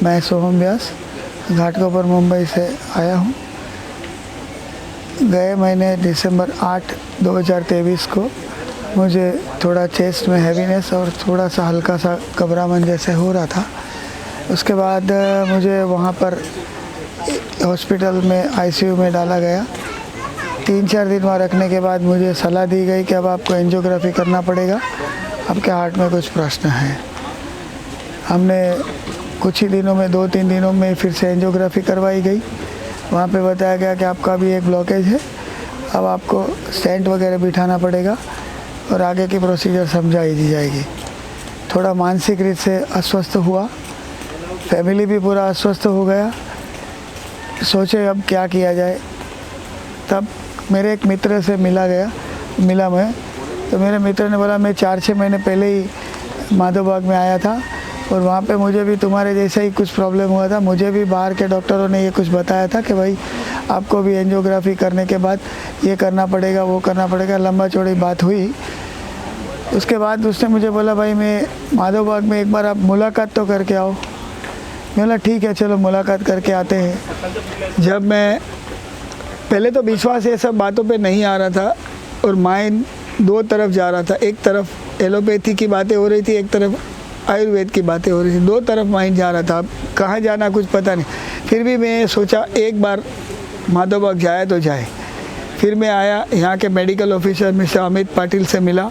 मैं सोहम व्यास घाटकोपर मुंबई से आया हूँ। गए महीने दिसंबर 8, 2023 को मुझे थोड़ा चेस्ट में हैवीनेस और थोड़ा सा हल्का सा घबराहट जैसे हो रहा था। उसके बाद मुझे वहाँ पर हॉस्पिटल में आईसीयू में डाला गया। 3-4 दिन वहाँ रखने के बाद मुझे सलाह दी गई कि अब आपको एंजियोग्राफी करना पड़ेगा, आपके हार्ट में कुछ प्रश्न है। हमने कुछ ही दिनों में 2-3 दिनों में फिर से एंजियोग्राफी करवाई गई। वहाँ पे बताया गया कि आपका भी एक ब्लॉकेज है, अब आपको स्टेंट वगैरह बिठाना पड़ेगा और आगे की प्रोसीजर समझाई दी जाएगी। थोड़ा मानसिक रूप से अस्वस्थ हुआ, फैमिली भी पूरा अस्वस्थ हो गया। सोचे अब क्या किया जाए। तब मेरे एक मित्र से मिला मैं, तो मेरे मित्र ने बोला मैं 4-6 महीने पहले ही माधोबाग में आया था और वहाँ पे मुझे भी तुम्हारे जैसा ही कुछ प्रॉब्लम हुआ था। मुझे भी बाहर के डॉक्टरों ने ये कुछ बताया था कि भाई आपको भी एंजियोग्राफी करने के बाद ये करना पड़ेगा, वो करना पड़ेगा। लंबा चौड़ी बात हुई। उसके बाद उसने मुझे बोला भाई मैं माधोबाग में एक बार आप मुलाकात तो करके आओ। मैं बोला ठीक है, चलो मुलाकात करके आते हैं। जब मैं पहले तो विश्वास ये सब बातों पे नहीं आ रहा था और माइंड दो तरफ जा रहा था। एक तरफ एलोपैथी की बातें हो रही थी, एक तरफ आयुर्वेद की बातें हो रही थी। दो तरफ माइंड जा रहा था। अब कहाँ जाना कुछ पता नहीं। फिर भी मैं सोचा एक बार माधोबाग जाए तो जाए। फिर मैं आया, यहाँ के medical officer mister Amit Patil से मिला।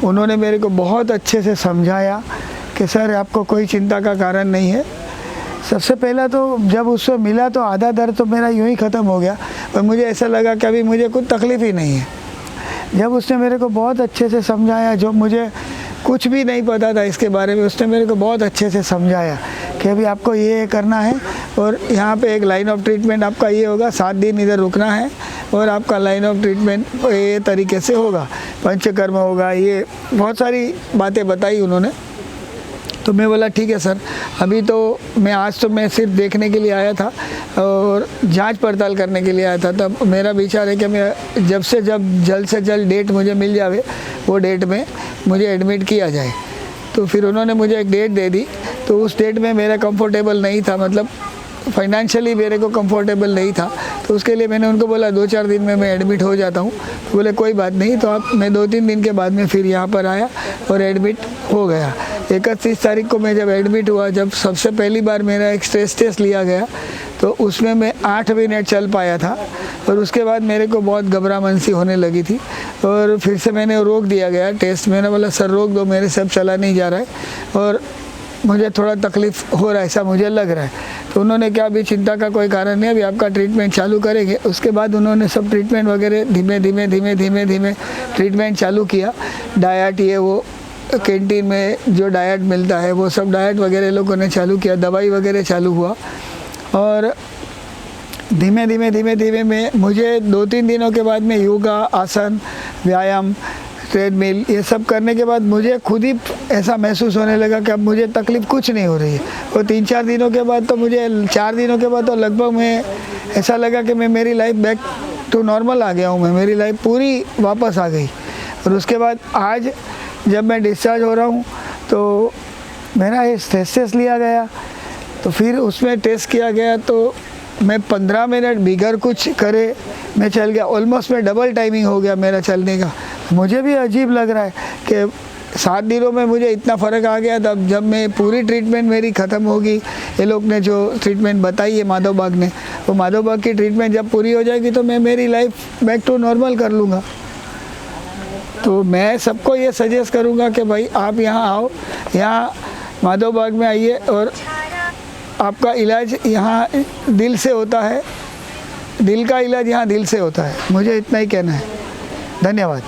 उन्होंने मेरे को बहुत अच्छे से समझाया कि सर आपको कोई चिंता का कारण नहीं है। सबसे पहला तो जब उससे मिला तो आधा दर्द तो मेरा यूँ ही ख़त्म हो गया और मुझे ऐसा लगा कि अभी मुझे कुछ तकलीफ़ ही नहीं है। जब उसने मेरे को बहुत अच्छे से समझाया, जो मुझे कुछ भी नहीं पता था इसके बारे में, उसने मेरे को बहुत अच्छे से समझाया कि अभी आपको ये करना है और यहाँ पे एक लाइन ऑफ ट्रीटमेंट आपका ये होगा, 7 दिन इधर रुकना है और आपका लाइन ऑफ ट्रीटमेंट ये तरीके से होगा, पंचकर्म होगा। ये बहुत सारी बातें बताई उन्होंने। तो मैं बोला ठीक है सर। अभी तो मैं सिर्फ देखने के लिए आया था और जांच पड़ताल करने के लिए आया था। तब मेरा विचार है कि मैं जल्द से जल्द डेट मुझे मिल जावे, वो डेट में मुझे एडमिट किया जाए। तो फिर उन्होंने मुझे एक डेट दे दी। तो उस डेट में मेरा कंफर्टेबल नहीं था, मतलब फाइनेंशियली मेरे को कंफर्टेबल नहीं था। तो उसके लिए मैंने उनको बोला 2-4 दिन में मैं एडमिट हो जाता हूँ। तो बोले कोई बात नहीं। तो मैं 2-3 दिन के बाद में फिर यहाँ पर आया और एडमिट हो गया। 31 तारीख को मैं जब एडमिट हुआ, जब सबसे पहली बार मेरा एक स्ट्रेस टेस्ट लिया गया, तो उसमें मैं 8 मिनट चल पाया था और उसके बाद मेरे को बहुत घबराहट सी होने लगी थी और फिर से मैंने रोक दिया गया टेस्ट। मैंने बोला सर रोक दो, मेरे से अब चला नहीं जा रहा है और मुझे थोड़ा तकलीफ़ हो रहा है, ऐसा मुझे लग रहा है। तो उन्होंने क्या अभी चिंता का कोई कारण नहीं, अभी आपका ट्रीटमेंट चालू करेंगे। उसके बाद उन्होंने सब ट्रीटमेंट वगैरह धीमे धीमे ट्रीटमेंट चालू किया। डाइट ये वो कैंटीन में जो डाइट मिलता है वो सब डाइट वगैरह लोगों ने चालू किया, दवाई वगैरह चालू हुआ और धीमे धीमे में मुझे 2-3 दिनों के बाद में योगा, आसन, व्यायाम, ट्रेडमिल ये सब करने के बाद मुझे खुद ही ऐसा महसूस होने लगा कि अब मुझे तकलीफ़ कुछ नहीं हो रही है। और 3-4 दिनों के बाद तो मुझे 4 दिनों के बाद तो लगभग मैं ऐसा लगा कि मैं मेरी लाइफ बैक टू नॉर्मल आ गया हूँ। मेरी लाइफ पूरी वापस आ गई। और उसके बाद आज जब मैं डिस्चार्ज हो रहा हूँ तो मेरा ये स्ट्रेस टेस्ट लिया गया। तो फिर उसमें टेस्ट किया गया तो मैं 15 मिनट बिगर कुछ करे मैं चल गया। ऑलमोस्ट मैं डबल टाइमिंग हो गया मेरा चलने का। मुझे भी अजीब लग रहा है कि 7 दिनों में मुझे इतना फ़र्क आ गया। तब जब मैं पूरी ट्रीटमेंट मेरी ख़त्म होगी, ये लोग ने जो ट्रीटमेंट बताई है माधोबाग ने, वो माधोबाग की ट्रीटमेंट जब पूरी हो जाएगी तो मैं मेरी लाइफ बैक टू नॉर्मल कर लूँगा। तो मैं सबको ये सजेस्ट करूँगा कि भाई आप यहाँ आओ, यहाँ माधोबाग में आइए और आपका इलाज यहाँ दिल से होता है। दिल का इलाज यहाँ दिल से होता है। मुझे इतना ही कहना है। धन्यवाद।